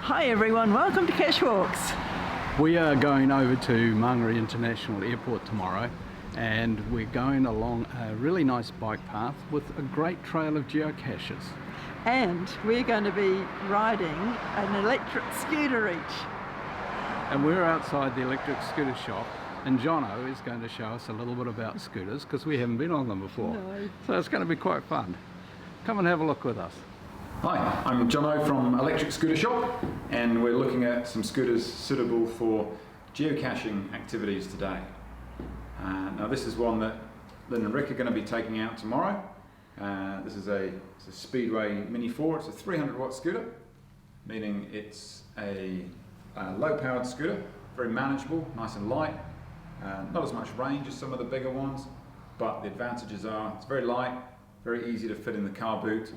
Hi everyone, welcome to Cache Walks. We are going over to Mangere International Airport tomorrow, and we're going along a really nice bike path with a great trail of geocaches. And we're going to be riding an electric scooter each. And we're outside the electric scooter shop, and Jono is going to show us a little bit about scooters because we haven't been on them before. No. So it's going to be quite fun. Come and have a look with us. Hi, I'm Jono from Electric Scooter Shop, and we're looking at some scooters suitable for geocaching activities today. Now this is one that Lynn and Rick are going to be taking out tomorrow. This is it's a Speedway Mini 4. It's a 300 watt scooter, meaning it's a low powered scooter, very manageable, nice and light, not as much range as some of the bigger ones, but the advantages are it's very light, very easy to fit in the car boot.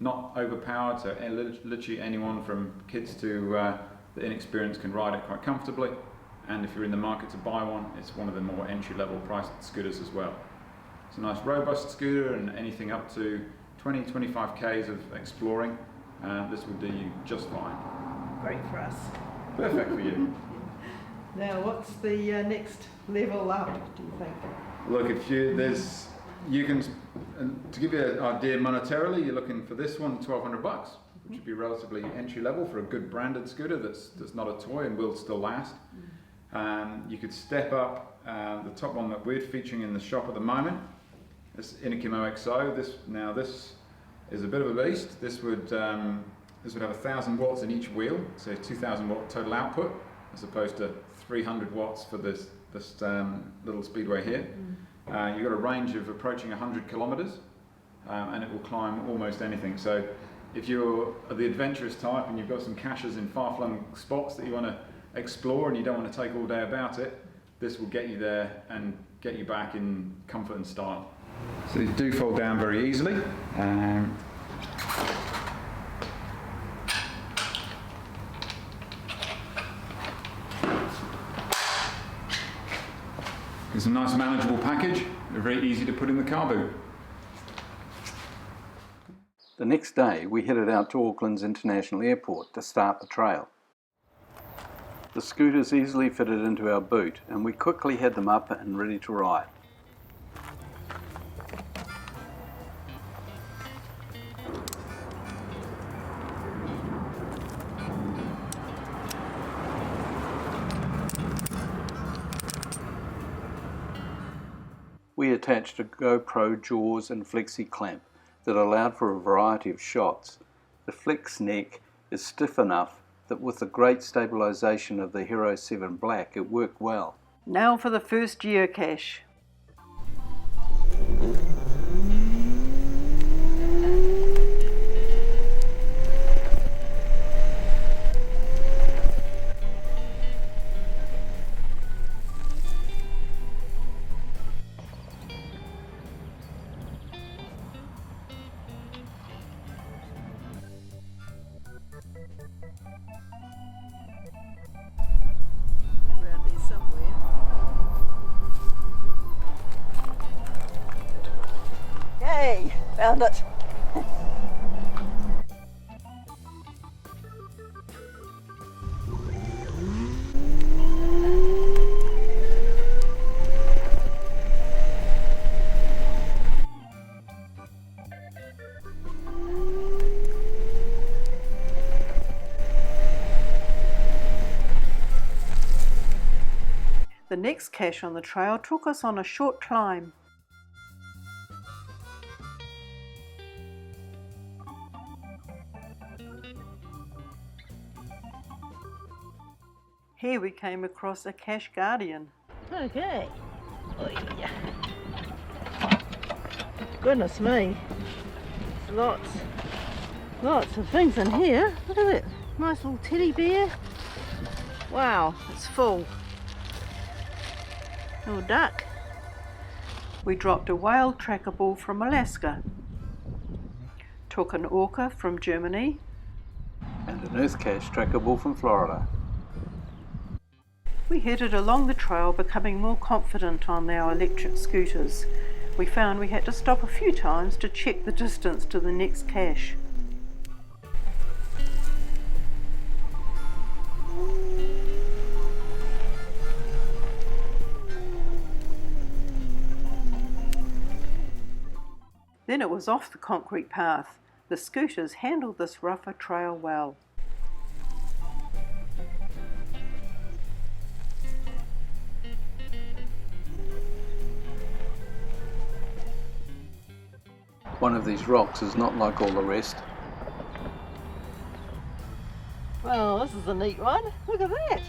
Not overpowered, so literally anyone from kids to the inexperienced can ride it quite comfortably. And if you're in the market to buy one, it's one of the more entry-level priced scooters as well. It's a nice robust scooter, and anything up to 20-25 k's of exploring, this will do you just fine. Great for us. Perfect for you. Now what's the next level up, do you think? Look, you can, to give you an idea monetarily, you're looking for this one, $1,200, which would be relatively entry level for a good branded scooter that's not a toy and will still last. You could step up the top one that we're featuring in the shop at the moment. This Inokimo XO. This is a bit of a beast. This would have 1,000 watts in each wheel, so 2,000 watt total output, as opposed to 300 watts for this little Speedway here. You've got a range of approaching 100 kilometers, and it will climb almost anything. So if you're the adventurous type and you've got some caches in far-flung spots that you want to explore and you don't want to take all day about it, this will get you there and get you back in comfort and style. So these do fold down very easily. It's a nice manageable package, very easy to put in the car boot. The next day we headed out to Auckland's International Airport to start the trail. The scooters easily fitted into our boot, and we quickly had them up and ready to ride. We attached a GoPro Jaws and flexi clamp that allowed for a variety of shots. The flex neck is stiff enough that with the great stabilisation of the Hero 7 Black, it worked well. Now for the first geocache. Yay! Found it! The next cache on the trail took us on a short climb. Here we came across a cache guardian. Okay. Oh, yeah. Goodness me. Lots of things in here. Look at that. Nice little teddy bear. Wow, it's full. Little duck. We dropped a whale trackable from Alaska. Took an orca from Germany. And an earth cache trackable from Florida. We headed along the trail, becoming more confident on our electric scooters. We found we had to stop a few times to check the distance to the next cache. Then it was off the concrete path. The scooters handled this rougher trail well. One of these rocks is not like all the rest. Well, this is a neat one. Look at that.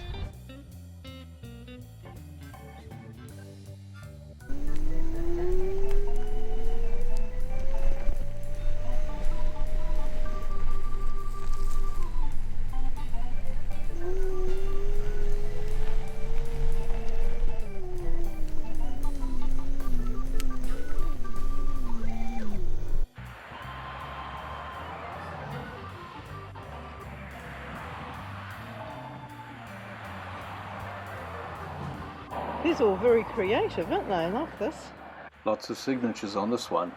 These are all very creative, aren't they? I like this. Lots of signatures on this one.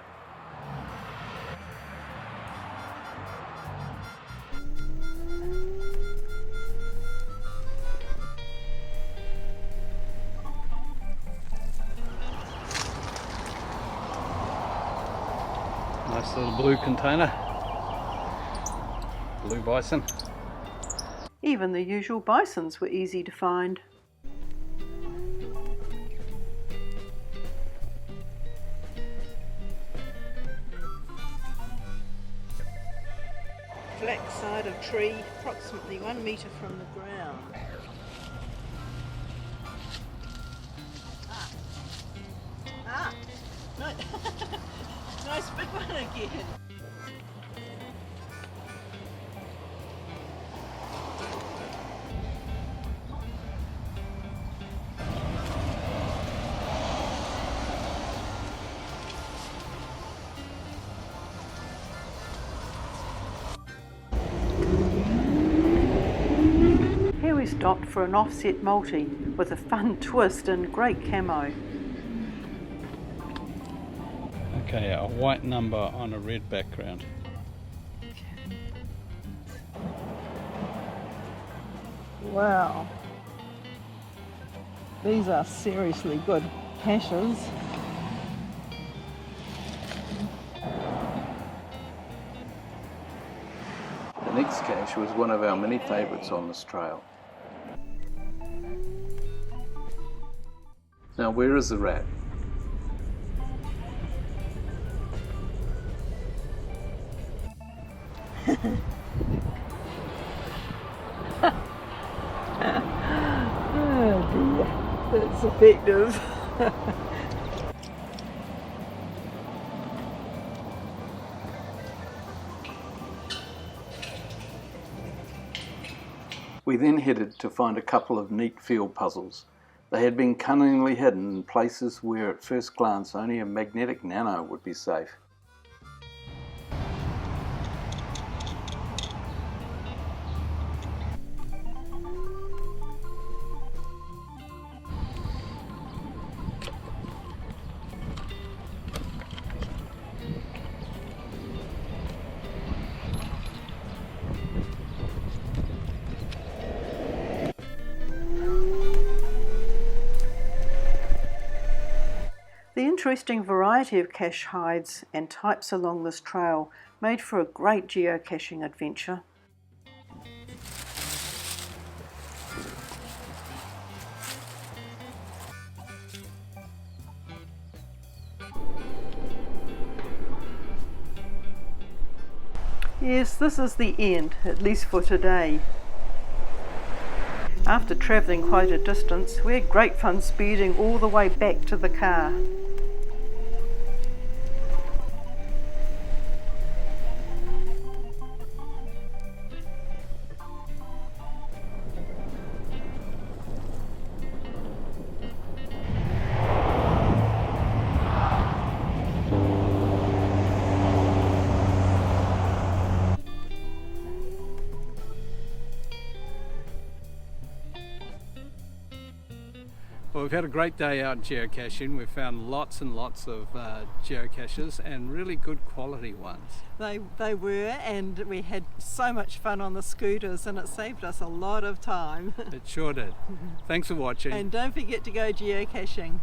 Nice little blue container. Blue bison. Even the usual bisons were easy to find. Flat side of tree, approximately 1 metre from the ground. No. Nice big one again. Here we stopped for an offset multi with a fun twist and great camo. Okay, a white number on a red background. Wow. These are seriously good caches. The next cache was one of our many favourites on this trail. Now, where is the rat? Oh dear, that's effective. We then headed to find a couple of neat field puzzles. They had been cunningly hidden in places where at first glance only a magnetic nano would be safe. The interesting variety of cache hides and types along this trail made for a great geocaching adventure. Yes, this is the end, at least for today. After travelling quite a distance, we had great fun speeding all the way back to the car. Well, we've had a great day out geocaching. We've found lots and lots of geocaches and really good quality ones. They were, and we had so much fun on the scooters, and it saved us a lot of time. It sure did. Thanks for watching. And don't forget to go geocaching.